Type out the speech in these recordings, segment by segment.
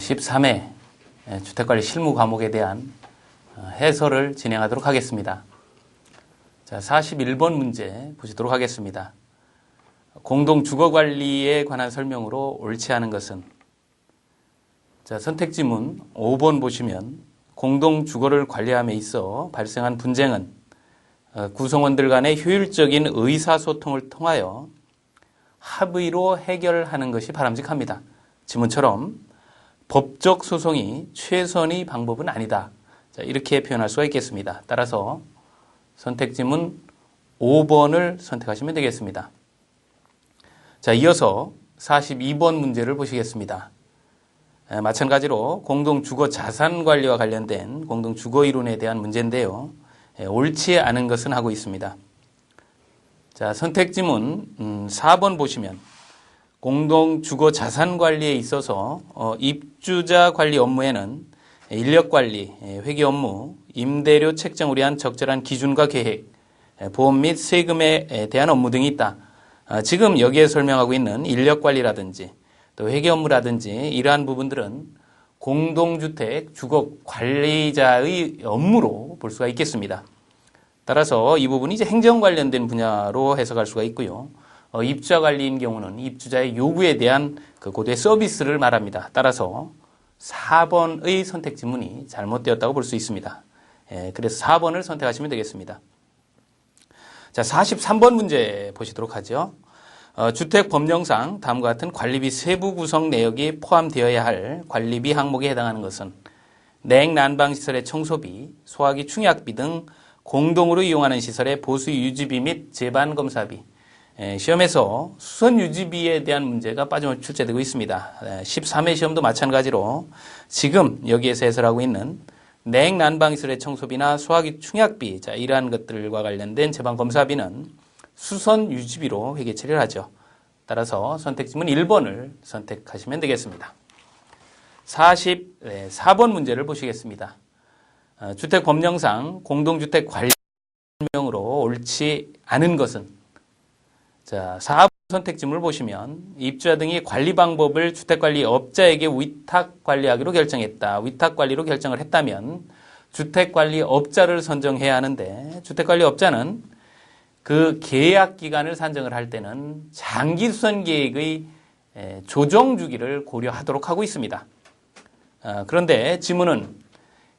13회 주택관리 실무 과목에 대한 해설을 진행하도록 하겠습니다. 자, 41번 문제 보시도록 하겠습니다. 공동주거관리에 관한 설명으로 옳지 않은 것은? 자, 선택지문 5번 보시면 공동주거를 관리함에 있어 발생한 분쟁은 구성원들 간의 효율적인 의사소통을 통하여 합의로 해결하는 것이 바람직합니다. 지문처럼 법적 소송이 최선의 방법은 아니다. 자, 이렇게 표현할 수가 있겠습니다. 따라서 선택지문 5번을 선택하시면 되겠습니다. 자, 이어서 42번 문제를 보시겠습니다. 마찬가지로 공동주거자산관리와 관련된 공동주거이론에 대한 문제인데요. 옳지 않은 것은 하고 있습니다. 자, 선택지문 4번 보시면 공동주거자산관리에 있어서 입주자 관리 업무에는 인력관리, 회계 업무, 임대료 책정을 위한 적절한 기준과 계획, 보험 및 세금에 대한 업무 등이 있다. 지금 여기에 설명하고 있는 인력관리라든지 또 회계업무라든지 이러한 부분들은 공동주택 주거관리자의 업무로 볼 수가 있겠습니다. 따라서 이 부분이 이제 행정 관련된 분야로 해석할 수가 있고요. 입주자 관리인 경우는 입주자의 요구에 대한 그 고도의 서비스를 말합니다. 따라서 4번의 선택 지문이 잘못되었다고 볼 수 있습니다. 그래서 4번을 선택하시면 되겠습니다. 자, 43번 문제 보시도록 하죠. 주택법령상 다음과 같은 관리비 세부 구성 내역이 포함되어야 할 관리비 항목에 해당하는 것은 냉난방시설의 청소비, 소화기 충약비 등 공동으로 이용하는 시설의 보수 유지비 및 제반검사비. 시험에서 수선 유지비에 대한 문제가 빠짐없이 출제되고 있습니다. 13회 시험도 마찬가지로 지금 여기에서 해설하고 있는 냉난방시설의 청소비나 소화기 충약비, 자, 이러한 것들과 관련된 제반검사비는 수선 유지비로 회계 처리를 하죠. 따라서 선택지문 1번을 선택하시면 되겠습니다. 44번 문제를 보시겠습니다. 주택법령상 공동주택 관리 설명으로 옳지 않은 것은? 자, 4번 선택지문을 보시면 입주자 등이 관리 방법을 주택관리업자에게 위탁관리하기로 결정했다. 위탁관리로 결정을 했다면 주택관리업자를 선정해야 하는데 주택관리업자는 그 계약 기간을 산정을 할 때는 장기 수선 계획의 조정 주기를 고려하도록 하고 있습니다. 그런데 지문은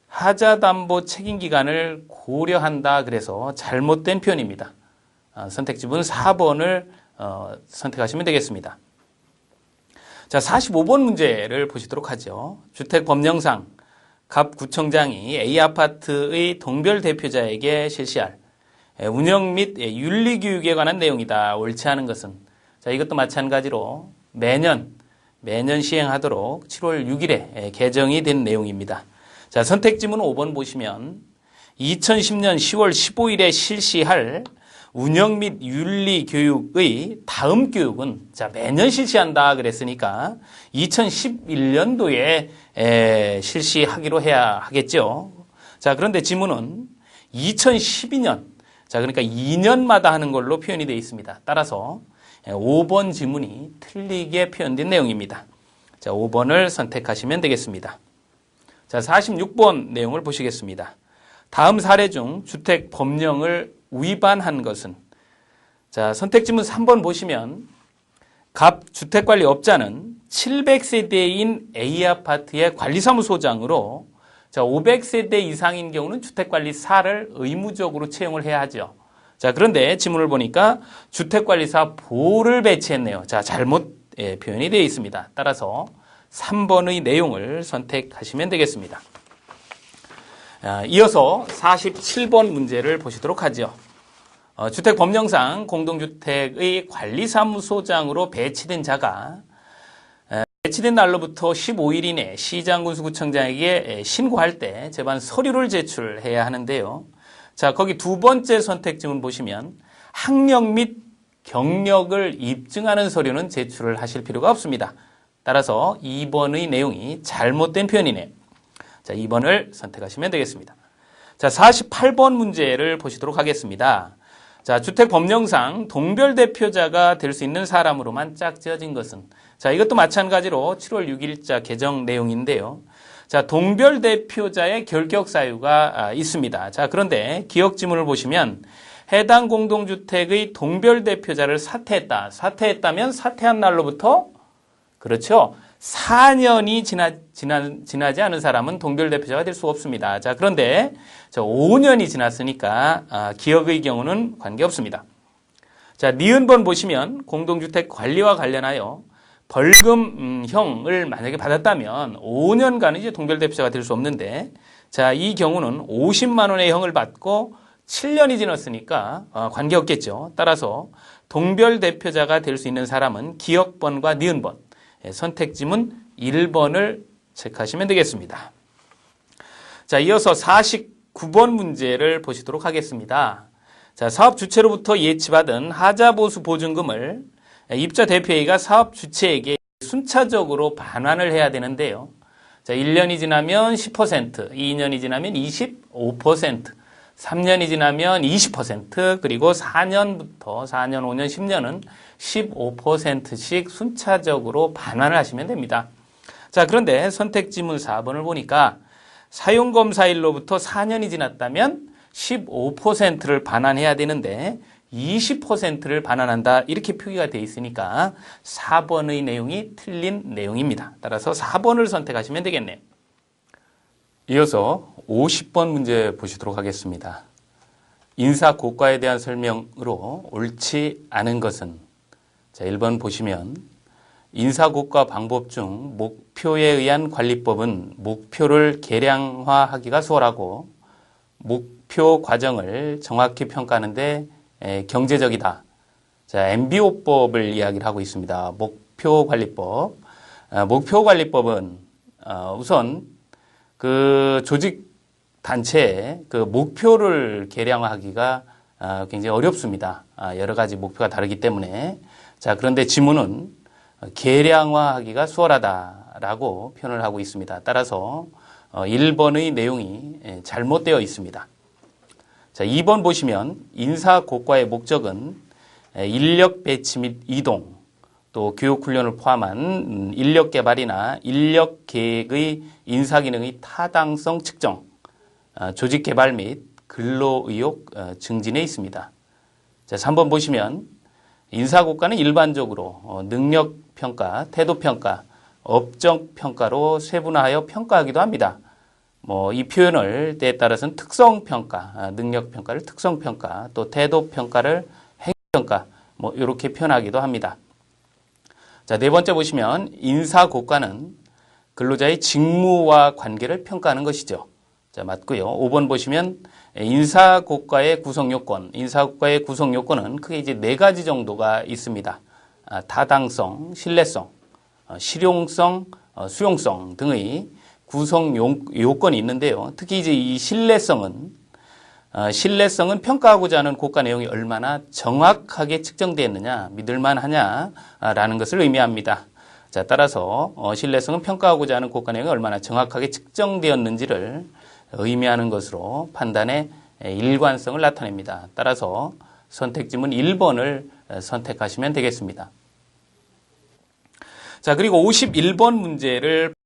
하자담보 책임 기간을 고려한다. 그래서 잘못된 표현입니다. 선택지문 4번을 선택하시면 되겠습니다. 자, 45번 문제를 보시도록 하죠. 주택법령상 갑구청장이 A아파트의 동별 대표자에게 실시할 운영 및 윤리교육에 관한 내용이다. 옳지 않은 것은? 자, 이것도 마찬가지로 매년 시행하도록 7월 6일에 개정이 된 내용입니다. 자, 선택지문 5번 보시면 2010년 10월 15일에 실시할 운영 및 윤리 교육의 다음 교육은 자, 매년 실시한다 그랬으니까 2011년도에 실시하기로 해야 하겠죠. 자, 그런데 지문은 2012년, 자, 그러니까 2년마다 하는 걸로 표현이 되어 있습니다. 따라서 5번 지문이 틀리게 표현된 내용입니다. 자, 5번을 선택하시면 되겠습니다. 자, 46번 내용을 보시겠습니다. 다음 사례 중 주택법령을 위반한 것은? 자, 선택지문 3번 보시면 갑 주택관리업자는 700세대인 A아파트의 관리사무소장으로 자, 500세대 이상인 경우는 주택관리사를 의무적으로 채용을 해야 하죠. 자, 그런데 지문을 보니까 주택관리사 보를 배치했네요. 자, 잘못 표현이 되어 있습니다. 따라서 3번의 내용을 선택하시면 되겠습니다. 이어서 47번 문제를 보시도록 하죠. 주택법령상 공동주택의 관리사무소장으로 배치된 자가 배치된 날로부터 15일 이내 시장군수구청장에게 신고할 때 제반 서류를 제출해야 하는데요. 자, 거기 두 번째 선택지문 보시면 학력 및 경력을 입증하는 서류는 제출을 하실 필요가 없습니다. 따라서 2번의 내용이 잘못된 표현이네요. 자, 2번을 선택하시면 되겠습니다. 자, 48번 문제를 보시도록 하겠습니다. 자, 주택 법령상 동별 대표자가 될 수 있는 사람으로만 짝 지어진 것은, 자, 이것도 마찬가지로 7월 6일자 개정 내용인데요. 자, 동별 대표자의 결격 사유가 있습니다. 자, 그런데 기억 지문을 보시면 해당 공동주택의 동별 대표자를 사퇴했다. 사퇴했다면 사퇴한 날로부터, 그렇죠, 4년이 지나지 않은 사람은 동별 대표자가 될 수 없습니다. 자, 그런데 5년이 지났으니까 기억의 경우는 관계없습니다. 자, 니은번 보시면 공동주택 관리와 관련하여 벌금형을 만약에 받았다면 5년간은 이제 동별 대표자가 될 수 없는데, 자, 이 경우는 50만 원의 형을 받고 7년이 지났으니까 관계없겠죠. 따라서 동별 대표자가 될 수 있는 사람은 기억번과 니은번, 선택지문 1번을 체크하시면 되겠습니다. 자, 이어서 49번 문제를 보시도록 하겠습니다. 자, 사업 주체로부터 예치받은 하자보수 보증금을 입자 대표회의가 사업 주체에게 순차적으로 반환을 해야 되는데요. 자, 1년이 지나면 10%, 2년이 지나면 25%, 3년이 지나면 20%, 그리고 4년부터 4년, 5년, 10년은 15%씩 순차적으로 반환을 하시면 됩니다. 자, 그런데 선택지문 4번을 보니까 사용검사일로부터 4년이 지났다면 15%를 반환해야 되는데 20%를 반환한다, 이렇게 표기가 되어 있으니까 4번의 내용이 틀린 내용입니다. 따라서 4번을 선택하시면 되겠네요. 이어서 50번 문제 보시도록 하겠습니다. 인사고과에 대한 설명으로 옳지 않은 것은, 자, 1번 보시면 인사고과 방법 중 목표에 의한 관리법은 목표를 계량화하기가 수월하고 목표 과정을 정확히 평가하는데 경제적이다. 자, MBO법을 이야기를 하고 있습니다. 목표관리법. 목표관리법은 우선 그 조직 단체의 그 목표를 계량화하기가 굉장히 어렵습니다. 여러 가지 목표가 다르기 때문에. 자, 그런데 지문은 계량화하기가 수월하다라고 표현을 하고 있습니다. 따라서 1번의 내용이 잘못되어 있습니다. 자, 2번 보시면 인사고과의 목적은 인력 배치 및 이동, 또 교육훈련을 포함한 인력 개발이나 인력 계획의 인사기능의 타당성 측정, 조직 개발 및 근로의욕 증진에 있습니다. 자, 3번 보시면 인사고과는 일반적으로 능력평가, 태도평가, 업적평가로 세분화하여 평가하기도 합니다. 이 표현을 때에 따라서는 특성평가, 능력평가를 특성평가, 또 태도평가를 행위평가, 이렇게 표현하기도 합니다. 자, 네 번째 보시면 인사고과는 근로자의 직무와 관계를 평가하는 것이죠. 자, 맞고요. 5번 보시면 인사고과의 구성요건, 인사고과의 구성요건은 크게 이제 4가지 정도가 있습니다. 타당성, 신뢰성, 실용성, 수용성 등의 구성 요건이 있는데요. 특히 이제 이 신뢰성은 평가하고자 하는 고가 내용이 얼마나 정확하게 측정되었느냐, 믿을만하냐라는 것을 의미합니다. 자, 따라서 신뢰성은 평가하고자 하는 고가 내용이 얼마나 정확하게 측정되었는지를 의미하는 것으로 판단의 일관성을 나타냅니다. 따라서 선택지문 1번을 선택하시면 되겠습니다. 자, 그리고 51번 문제를